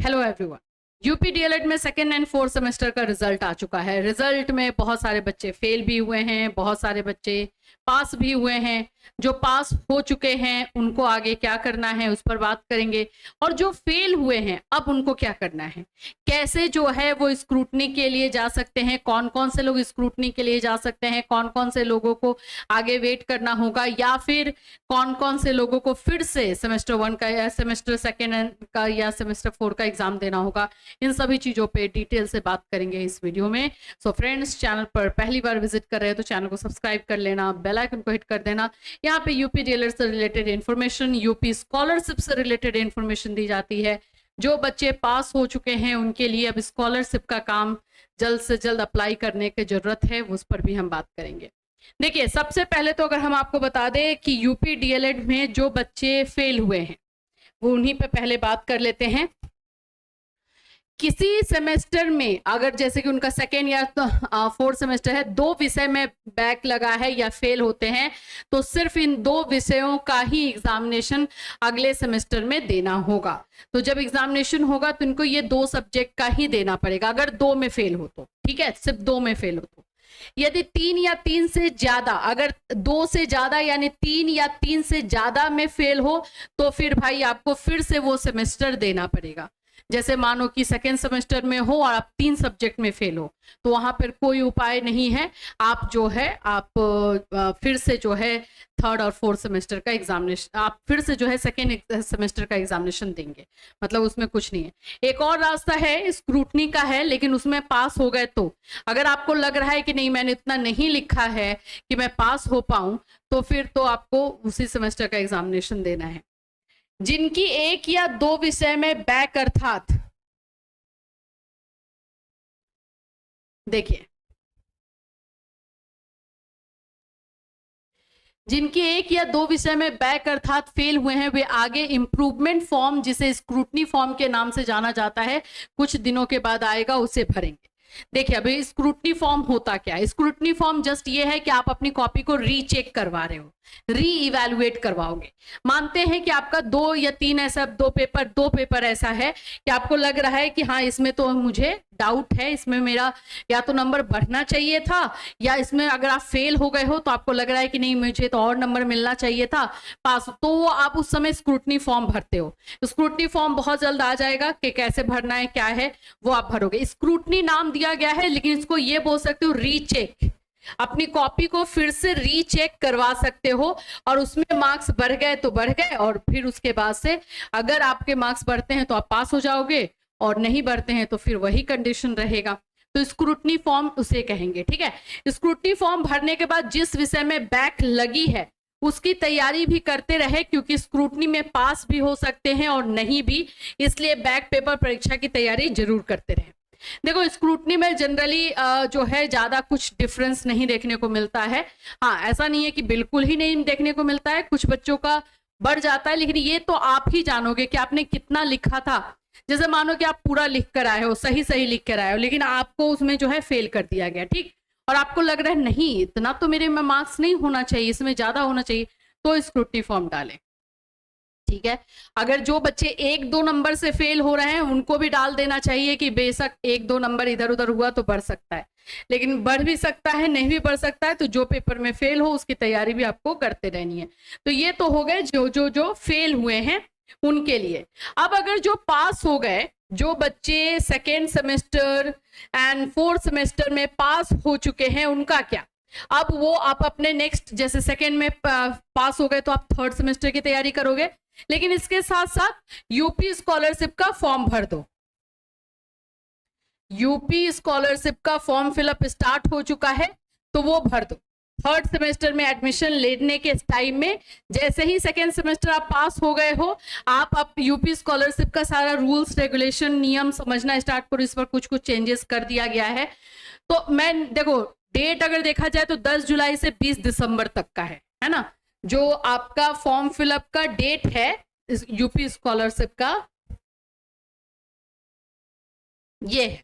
Hello everyone. UP DElEd में second and fourth semester का result आ चुका है। रिजल्ट में बहुत सारे बच्चे फेल भी हुए हैं, बहुत सारे बच्चे पास भी हुए हैं। जो पास हो चुके हैं उनको आगे क्या करना है उस पर बात करेंगे, और जो फेल हुए हैं अब उनको क्या करना है, कैसे जो है वो स्क्रूटनी के लिए जा सकते हैं, कौन कौन से लोग स्क्रूटनी के लिए जा सकते हैं, कौन कौन से लोगों को आगे वेट करना होगा, या फिर कौन कौन से लोगों को फिर से सेमेस्टर 1 का या सेमेस्टर 2 का या सेमेस्टर 4 का एग्जाम देना होगा। इन सभी चीजों पे डिटेल से बात करेंगे इस वीडियो में। सो फ्रेंड्स, चैनल पर पहली बार विजिट कर रहे हैं तो चैनल को सब्सक्राइब कर लेना, बेल आइकन को हिट कर देना। यहाँ पे यूपी डीएलएड से रिलेटेड इन्फॉर्मेशन, यूपी स्कॉलरशिप से रिलेटेड इन्फॉर्मेशन दी जाती है। जो बच्चे पास हो चुके हैं उनके लिए अब स्कॉलरशिप का काम जल्द से जल्द अप्लाई करने की जरूरत है, उस पर भी हम बात करेंगे। देखिए, सबसे पहले तो अगर हम आपको बता दें कि यूपी डीएलएड में जो बच्चे फेल हुए हैं वो उन्हीं पे पहले बात कर लेते हैं। किसी सेमेस्टर में अगर जैसे कि उनका सेकेंड या फोर्थ सेमेस्टर है, 2 विषय में बैक लगा है या फेल होते हैं, तो सिर्फ इन 2 विषयों का ही एग्जामिनेशन अगले सेमेस्टर में देना होगा। तो जब एग्जामिनेशन होगा तो इनको ये 2 सब्जेक्ट का ही देना पड़ेगा, अगर 2 में फेल हो तो। ठीक है, सिर्फ 2 में फेल हो तो। यदि 3 या 3 से ज्यादा, अगर 2 से ज्यादा यानी 3 या 3 से ज्यादा में फेल हो तो फिर भाई आपको फिर से वो सेमेस्टर देना पड़ेगा। जैसे मानो कि सेकेंड सेमेस्टर में हो और आप 3 सब्जेक्ट में फेल हो तो वहां पर कोई उपाय नहीं है, आप जो है आप फिर से जो है थर्ड और फोर्थ सेमेस्टर का एग्जामिनेशन, आप फिर से जो है सेकेंड सेमेस्टर का एग्जामिनेशन देंगे, मतलब उसमें कुछ नहीं है। एक और रास्ता है, स्क्रूटनी का है, लेकिन उसमें पास हो गए तो अगर आपको लग रहा है कि नहीं मैंने इतना नहीं लिखा है कि मैं पास हो पाऊं, तो फिर तो आपको उसी सेमेस्टर का एग्जामिनेशन देना है। जिनकी 1 या 2 विषय में बैक, अर्थात देखिए जिनके 1 या 2 विषय में बैक अर्थात फेल हुए हैं, वे आगे इंप्रूवमेंट फॉर्म, जिसे स्क्रूटनी फॉर्म के नाम से जाना जाता है, कुछ दिनों के बाद आएगा, उसे भरेंगे। देखिए, अभी स्क्रूटनी फॉर्म होता क्या है? स्क्रूटनी फॉर्म जस्ट ये है कि आप अपनी कॉपी को रीचेक करवा रहे हो, री इवैल्यूएट करवाओगे। मानते हैं कि आपका 2 या 3 ऐसा 2 पेपर ऐसा है कि आपको लग रहा है कि हाँ इसमें तो मुझे डाउट है, इसमें मेरा या तो नंबर बढ़ना चाहिए था, या इसमें अगर आप फेल हो गए हो तो आपको लग रहा है कि नहीं मुझे तो और नंबर मिलना चाहिए था पास, तो आप उस समय स्क्रूटनी फॉर्म भरते हो। स्क्रूटनी फॉर्म बहुत जल्द आ जाएगा कि कैसे भरना है, क्या है वो आप भरोगे। स्क्रूटनी नाम दिया गया है, लेकिन इसको ये बोल सकते हो रीचेक। अपनी कॉपी को फिर से रीचेक करवा सकते हो, और उसमें मार्क्स बढ़ गए तो बढ़ गए, और फिर उसके बाद से अगर आपके मार्क्स बढ़ते हैं तो आप पास हो जाओगे, और नहीं बढ़ते हैं तो फिर वही कंडीशन रहेगा। तो स्क्रूटनी फॉर्म उसे कहेंगे। ठीक है, स्क्रूटनी फॉर्म भरने के बाद जिस विषय में बैक लगी है उसकी तैयारी भी करते रहे, क्योंकि स्क्रूटनी में पास भी हो सकते हैं और नहीं भी, इसलिए बैक पेपर परीक्षा की तैयारी जरूर करते रहे। देखो, स्क्रूटनी में जनरली जो है ज्यादा कुछ डिफरेंस नहीं देखने को मिलता है। हाँ, ऐसा नहीं है कि बिल्कुल ही नहीं देखने को मिलता है, कुछ बच्चों का बढ़ जाता है, लेकिन ये तो आप ही जानोगे कि आपने कितना लिखा था। जैसे मानो कि आप पूरा लिख कर आए हो, सही सही लिख कर आए हो, लेकिन आपको उसमें जो है फेल कर दिया गया, ठीक, और आपको लग रहा है नहीं इतना तो मेरे में मार्क्स नहीं होना चाहिए, इसमें ज्यादा होना चाहिए, तो स्क्रूटनी फॉर्म डालें। ठीक है, अगर जो बच्चे 1-2 नंबर से फेल हो रहे हैं उनको भी डाल देना चाहिए कि बेशक 1-2 नंबर इधर उधर हुआ तो बढ़ सकता है, लेकिन बढ़ भी सकता है, नहीं भी बढ़ सकता है, तो जो पेपर में फेल हो उसकी तैयारी भी आपको करते रहनी है। तो ये तो हो गए जो फेल हुए हैं उनके लिए। अब अगर जो पास हो गए, जो बच्चे second semester and fourth semester में पास हो चुके हैं, उनका क्या? अब वो आप अपने नेक्स्ट, जैसे सेकेंड में पास हो गए तो आप थर्ड सेमेस्टर की तैयारी करोगे, लेकिन इसके साथ साथ यूपी स्कॉलरशिप का फॉर्म भर दो। यूपी स्कॉलरशिप का फॉर्म फिलअप स्टार्ट हो चुका है तो वो भर दो। थर्ड सेमेस्टर में एडमिशन लेने के टाइम में जैसे ही सेकेंड सेमेस्टर आप पास हो गए हो, आप यूपी स्कॉलरशिप का सारा रूल्स रेगुलेशन नियम समझना स्टार्ट करो। इस पर कुछ कुछ चेंजेस कर दिया गया है। तो मैं देखो, डेट अगर देखा जाए तो 10 जुलाई से 20 दिसंबर तक का है ना, जो आपका फॉर्म फिलअप का डेट है यूपी स्कॉलरशिप का, ये है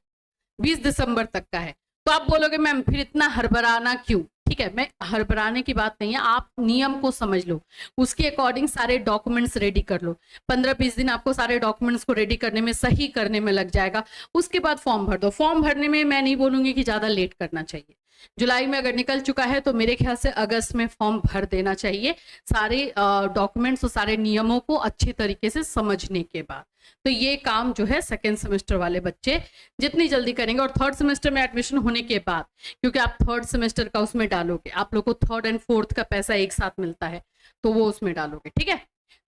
20 दिसंबर तक का है। तो आप बोलोगे मैम फिर इतना हड़बड़ाना क्यों? ठीक है, मैं हड़बड़ाने की बात नहीं है, आप नियम को समझ लो, उसके अकॉर्डिंग सारे डॉक्यूमेंट्स रेडी कर लो। 15-20 दिन आपको सारे डॉक्यूमेंट्स को रेडी करने में, सही करने में लग जाएगा। उसके बाद फॉर्म भर दो। फॉर्म भरने में मैं नहीं बोलूंगी कि ज्यादा लेट करना चाहिए। जुलाई में अगर निकल चुका है तो मेरे ख्याल से अगस्त में फॉर्म भर देना चाहिए, सारे डॉक्यूमेंट्स और सारे नियमों को अच्छी तरीके से समझने के बाद। तो ये काम जो है सेकेंड सेमेस्टर वाले बच्चे जितनी जल्दी करेंगे, और थर्ड सेमेस्टर में एडमिशन होने के बाद, क्योंकि आप थर्ड सेमेस्टर का उसमें डालोगे, आप लोग को थर्ड एंड फोर्थ का पैसा एक साथ मिलता है, तो वो उसमें डालोगे। ठीक है,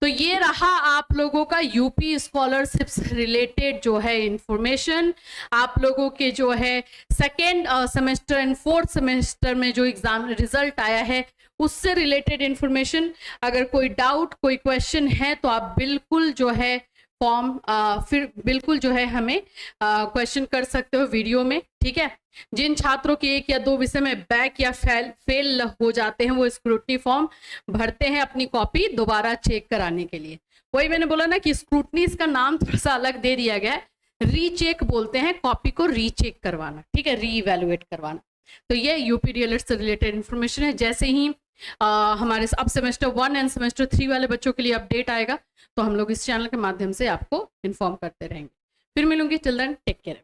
तो ये रहा आप लोगों का यूपी स्कॉलरशिप से रिलेटेड जो है इंफॉर्मेशन। आप लोगों के जो है second semester and fourth semester में जो एग्जाम रिजल्ट आया है उससे रिलेटेड इंफॉर्मेशन। अगर कोई डाउट, कोई क्वेश्चन है तो आप बिल्कुल जो है फॉर्म फिर बिल्कुल जो है हमें क्वेश्चन कर सकते हो वीडियो में। ठीक है, जिन छात्रों के 1 या 2 विषय में बैक या फेल हो जाते हैं वो स्क्रूटनी फॉर्म भरते हैं अपनी कॉपी दोबारा चेक कराने के लिए। वही मैंने बोला ना कि स्क्रूटनी, इसका नाम थोड़ा सा अलग दे दिया गया है, रीचेक बोलते हैं, कॉपी को रीचेक करवाना। ठीक है, रीइवैल्यूएट करवाना। तो ये यूपी डीएलएड से रिलेटेड इन्फॉर्मेशन है। जैसे ही हमारे अब सेमेस्टर 1 एंड सेमेस्टर 3 वाले बच्चों के लिए अपडेट आएगा तो हम लोग इस चैनल के माध्यम से आपको इन्फॉर्म करते रहेंगे। फिर मिलूंगी, टिल देन टेक केयर।